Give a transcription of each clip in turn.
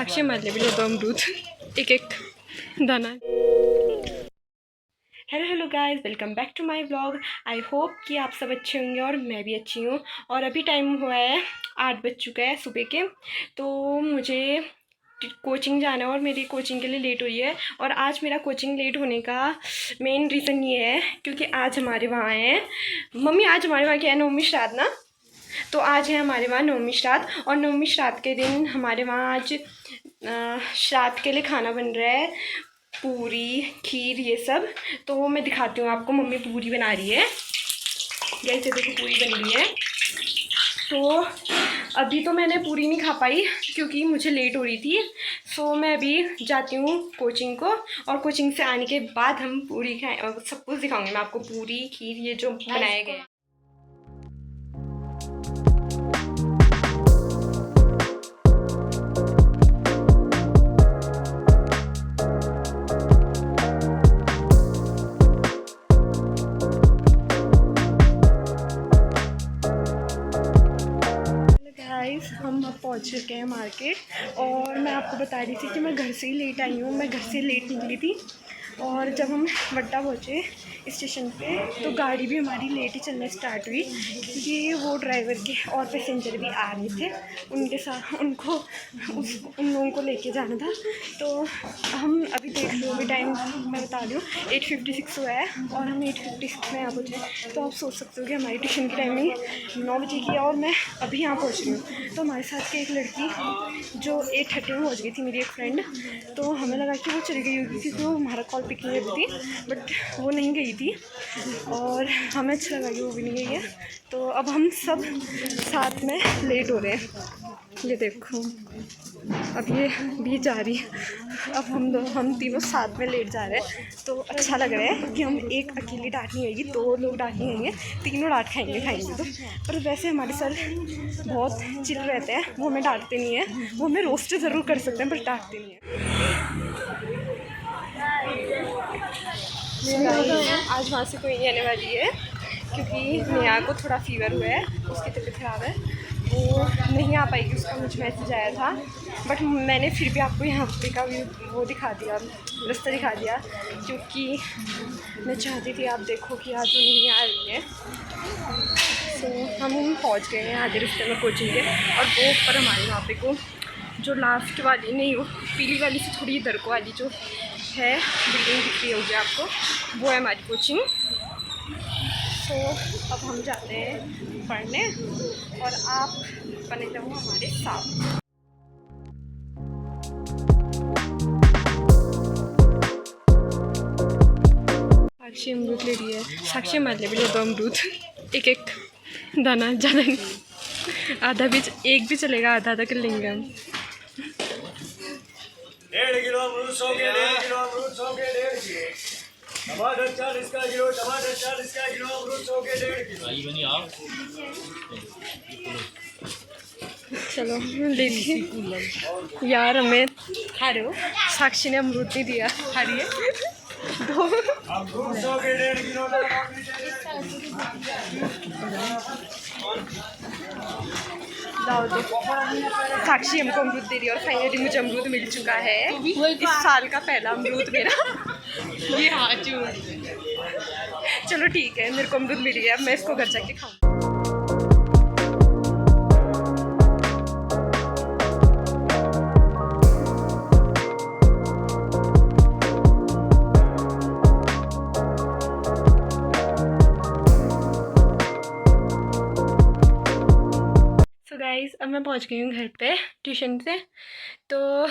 साक्षी मारले भी दो अमरूद एक एक दाना। Hello guys, welcome back to my vlog. I hope कि आप सब अच्छे होंगे और मैं भी अच्छी हूँ। और अभी टाइम हुआ है 8 बज चुका है सुबह के। तो मुझे कोचिंग जाना है और मेरी कोचिंग के लिए लेट हुई है। और आज मेरा कोचिंग लेट होने का मेन रीज़न ये है क्योंकि आज हमारे वहाँ है मम्मी, आज हमारे वहाँ क्या है, नवमी श्राद्ध ना। तो आज है हमारे वहाँ नवमी श्राद्ध और नवमी श्राद्ध के दिन हमारे वहाँ आज श्राद्ध के लिए खाना बन रहा है, पूरी खीर ये सब। तो मैं दिखाती हूँ आपको, मम्मी पूरी बना रही है। जैसे देखो पूरी बन रही है। तो अभी तो मैंने पूरी नहीं खा पाई क्योंकि मुझे लेट हो रही थी। सो मैं अभी जाती हूँ कोचिंग को और कोचिंग से आने के बाद हम पूरी खाएँ और सब कुछ दिखाऊंगी मैं आपको, पूरी खीर ये जो बनाया गया है। हम अब पहुँच चुके हैं मार्केट और मैं आपको बता रही थी कि मैं घर से ही लेट आई हूँ। मैं घर से लेट निकली थी और जब हम वड्डा पहुँचे स्टेशन पे तो गाड़ी भी हमारी लेट ही चलना स्टार्ट हुई क्योंकि वो ड्राइवर के और पैसेंजर भी आ रहे थे, उनके साथ उनको उन लोगों को लेके जाना था। तो हम अभी देख लो, अभी टाइम मैं बता रही हूँ 8:56 हुआ है और हम 8:56 में यहाँ पहुँचे। तो आप सोच सकते हो कि हमारी ट्यूशन की टाइमिंग 9 बजे की है और मैं अभी यहाँ पहुँच रही हूँ। तो हमारे साथ की एक लड़की जो 8:30 में पहुँच गई थी, मेरी एक फ्रेंड, तो हमें लगा कि वो चली गई होगी क्योंकि वो हमारा कॉल पिक नहीं करती थी, बट वो नहीं गई थी और हमें अच्छा लगा कि वो भी नहीं गई है। तो अब हम सब साथ में लेट हो रहे हैं। ये देखो अब ये भी जा रही है। अब हम तीनों साथ में लेट जा रहे हैं। तो अच्छा लग रहा है कि हम एक अकेली डांट नहीं आएगी, 2 लोग डांट नहीं आएंगे, तीनों डांट खाएंगे तो। पर वैसे हमारे सर बहुत चिल रहते हैं, वो हमें डांटते नहीं है। वो हमें रोस्ट ज़रूर कर सकते हैं पर डांटते नहीं है। आज वहाँ से कोई नहीं आने वाली है क्योंकि नेहा को थोड़ा फीवर हुआ है, उसकी तबीयत ख़राब है, वो नहीं आ पाएगी। उसका मुझे मैसेज आया था बट मैंने फिर भी आपको यहाँ पे का वो दिखा दिया, रास्ता दिखा दिया क्योंकि मैं चाहती थी आप देखो कि आज वो नहीं आ रही है। तो हम पहुँच गए हैं आधे रास्ते में कोचिंग के और वो ऊपर हमारे वहाँ पे को जो लास्ट वाली नहीं, वो पीली वाली से थोड़ी इधर को वाली जो है बिल्डिंग दिख रही होगी आपको, वो है हमारी कोचिंग। तो अब हम जाते हैं पढ़ने और आप बने रहो हमारे साथ। साक्षी अमरूद ले रही है, साक्षी मार ले भी दो अमरूद एक एक दाना, ज़्यादा नहीं, आधा भी, एक भी चलेगा, आधा आधा कर लेंगे हम। 1.5 किलो अमरूद 100 के 1.5 किलो अमरूद 100 के 1.5 किलो टमाटर 40 का किलो, टमाटर 40 का किलो, अमरूद 100 के 1.5 किलो। चलो देखिए यार, हमें खा रहे हो, साक्षी ने अमरूद नहीं दिया, खा रही है दो अमरूद 100 के 1.5 किलो। लाओ दो। साक्षी हमको अमरूद दे रही है और फाइनली मुझे अमरूद मिल चुका है, इस साल का पहला अमरूद मेरा। ये हाँ चलो ठीक है, मेरे को अमरूद मिल गया, अब मैं इसको घर जाके खाऊँ। गाइस अब मैं पहुंच गई हूँ घर पे ट्यूशन से। तो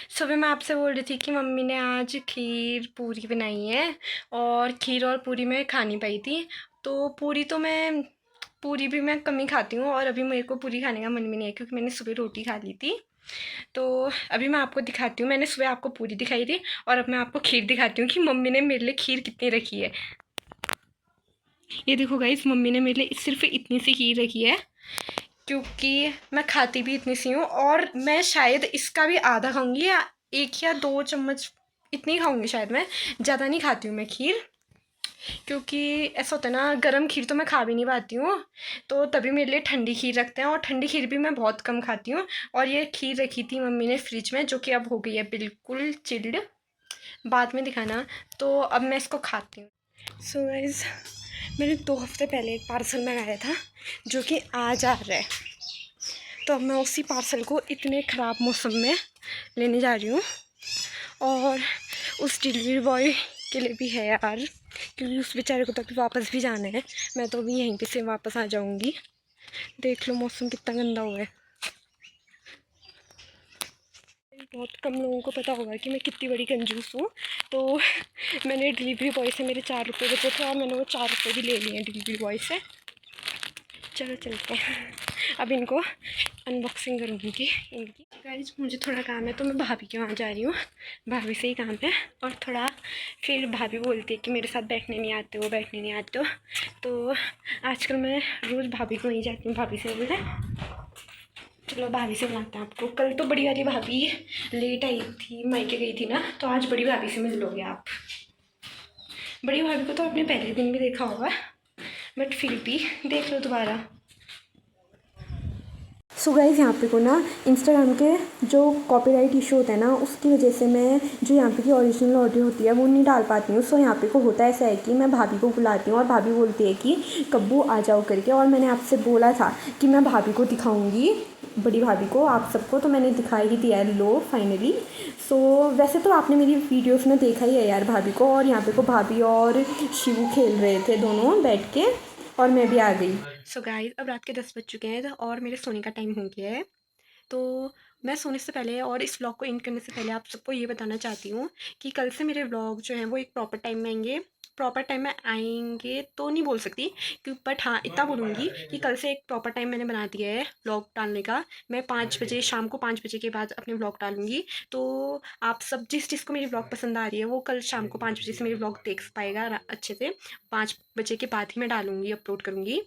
सुबह मैं आपसे बोल रही थी कि मम्मी ने आज खीर पूरी बनाई है और खीर और पूरी मैं खा नहीं पाई थी। तो पूरी भी मैं कम ही खाती हूँ और अभी मेरे को पूरी खाने का मन भी नहीं है क्योंकि मैंने सुबह रोटी खा ली थी। तो अभी मैं आपको दिखाती हूँ, मैंने सुबह आपको पूरी दिखाई थी और अब मैं आपको खीर दिखाती हूँ कि मम्मी ने मेरे लिए खीर कितनी रखी है। ये देखो गाइस, मम्मी ने मेरे लिए सिर्फ इतनी सी खीर रखी है क्योंकि मैं खाती भी इतनी सी हूँ और मैं शायद इसका भी आधा खाऊंगी या 1 या 2 चम्मच इतनी खाऊंगी शायद, मैं ज़्यादा नहीं खाती हूँ मैं खीर। क्योंकि ऐसा होता है ना, गरम खीर तो मैं खा भी नहीं पाती हूँ, तो तभी मेरे लिए ठंडी खीर रखते हैं, और ठंडी खीर भी मैं बहुत कम खाती हूँ। और ये खीर रखी थी मम्मी ने फ्रिज में, जो कि अब हो गई है बिल्कुल चिल्ड, बाद में दिखाना। तो अब मैं इसको खाती हूँ। सो गाइस, मैंने 2 हफ्ते पहले एक पार्सल मंगाया था जो कि आज आ रहा है। तो अब मैं उसी पार्सल को इतने ख़राब मौसम में लेने जा रही हूँ, और उस डिलीवरी बॉय के लिए भी है यार, क्योंकि उस बेचारे को तो अभी वापस भी जाना है। मैं तो अभी यहीं पे से वापस आ जाऊँगी। देख लो मौसम कितना गंदा हुआ है। बहुत कम लोगों को पता होगा कि मैं कितनी बड़ी कंजूस हूँ। तो मैंने डिलीवरी बॉय से मेरे 4 रुपये बचे थे, और मैंने वो 4 रुपये भी ले लिए हैं डिलीवरी बॉय से। चलो चलते हैं, अब इनको अनबॉक्सिंग करूँगी इनकी। गाइस, मुझे थोड़ा काम है तो मैं भाभी के वहाँ जा रही हूँ, भाभी से ही काम है। और थोड़ा फिर भाभी बोलती है कि मेरे साथ बैठने नहीं आते हो, बैठने नहीं आते हो। तो आजकल मैं रोज़ भाभी को वहीं जाती हूँ, भाभी से बोले। चलो भाभी से मिलाते हैं आपको। कल तो बड़ी वाली भाभी लेट आई थी, मायके गई थी ना, तो आज बड़ी भाभी से मिल लोगे आप। बड़ी भाभी को तो आपने पहले दिन भी देखा होगा, बट फिर भी देख लो दोबारा। सो गाइज़, यहाँ पे को ना इंस्टाग्राम के जो कॉपीराइट इशू होता है ना, उसकी वजह से मैं जो यहाँ पे की ओरिजिनल ऑडियो होती है वो नहीं डाल पाती हूँ। सो यहाँ पे को होता ऐसा है कि मैं भाभी को बुलाती हूँ, और भाभी बोलती है कि कब्बू आ जाओ करके। और मैंने आपसे बोला था कि मैं भाभी को दिखाऊँगी, बड़ी भाभी को, आप सबको, तो मैंने दिखा ही दिया है, लो फाइनली। सो वैसे तो आपने मेरी वीडियोस में देखा ही है यार भाभी को। और यहाँ पे को भाभी और शिवू खेल रहे थे दोनों बैठ के, और मैं भी आ गई। सो गाइस, अब रात के 10 बज चुके हैं, और मेरे सोने का टाइम हो गया है। तो मैं सोने से पहले और इस व्लॉग को एंड करने से पहले आप सबको ये बताना चाहती हूँ कि कल से मेरे व्लॉग जो हैं वो एक प्रॉपर टाइम में आएंगे। प्रॉपर टाइम में आएंगे तो नहीं बोल सकती, क्योंकि बट हाँ इतना बोलूँगी कि कल से एक प्रॉपर टाइम मैंने बना दिया है व्लॉग डालने का। मैं 5 बजे, शाम को 5 बजे के बाद अपने व्लॉग डालूँगी। तो आप सब जिसको मेरी व्लॉग पसंद आ रही है वो कल शाम को 5 बजे से मेरी व्लॉग देख पाएगा अच्छे से। 5 बजे के बाद ही मैं डालूँगी, अपलोड करूँगी।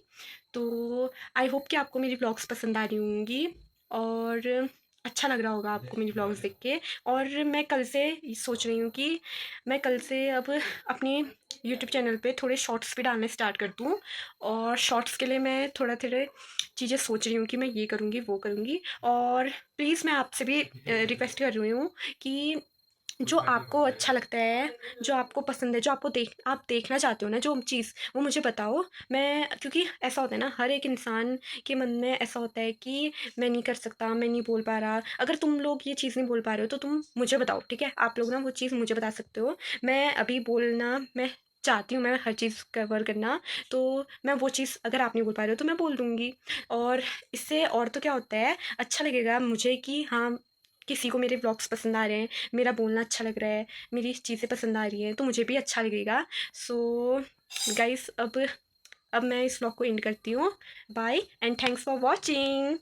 तो आई होप कि आपको मेरी व्लॉग्स पसंद आ रही होंगी, और अच्छा लग रहा होगा आपको मेरी व्लॉग्स देख के। और मैं कल से सोच रही हूँ कि मैं कल से अब अपनी यूट्यूब चैनल पे थोड़े शॉर्ट्स भी डालने स्टार्ट कर दूँ। और शॉर्ट्स के लिए मैं थोड़ा थोड़े चीज़ें सोच रही हूँ कि मैं ये करूँगी, वो करूँगी। और प्लीज़ मैं आपसे भी रिक्वेस्ट कर रही हूँ कि जो आपको अच्छा लगता है, जो आपको पसंद है, जो आप देखना चाहते हो ना जो चीज़, वो मुझे बताओ। मैं, क्योंकि ऐसा होता है ना, हर एक इंसान के मन में ऐसा होता है कि मैं नहीं कर सकता, मैं नहीं बोल पा रहा। अगर तुम लोग ये चीज़ नहीं बोल पा रहे हो तो तुम मुझे बताओ, ठीक है? आप लोग ना वो चीज़ मुझे बता सकते हो। मैं अभी बोलना, मैं चाहती हूँ मैं हर चीज़ कवर करना, तो मैं वो चीज़ अगर आप नहीं बोल पा रहे हो तो मैं बोल दूँगी। और इससे और तो क्या होता है, अच्छा लगेगा मुझे कि हाँ, किसी को मेरे व्लॉग्स पसंद आ रहे हैं, मेरा बोलना अच्छा लग रहा है, मेरी चीज़ें पसंद आ रही हैं, तो मुझे भी अच्छा लगेगा। सो गाइस, अब मैं इस व्लॉग को एंड करती हूँ। Bye and thanks for watching.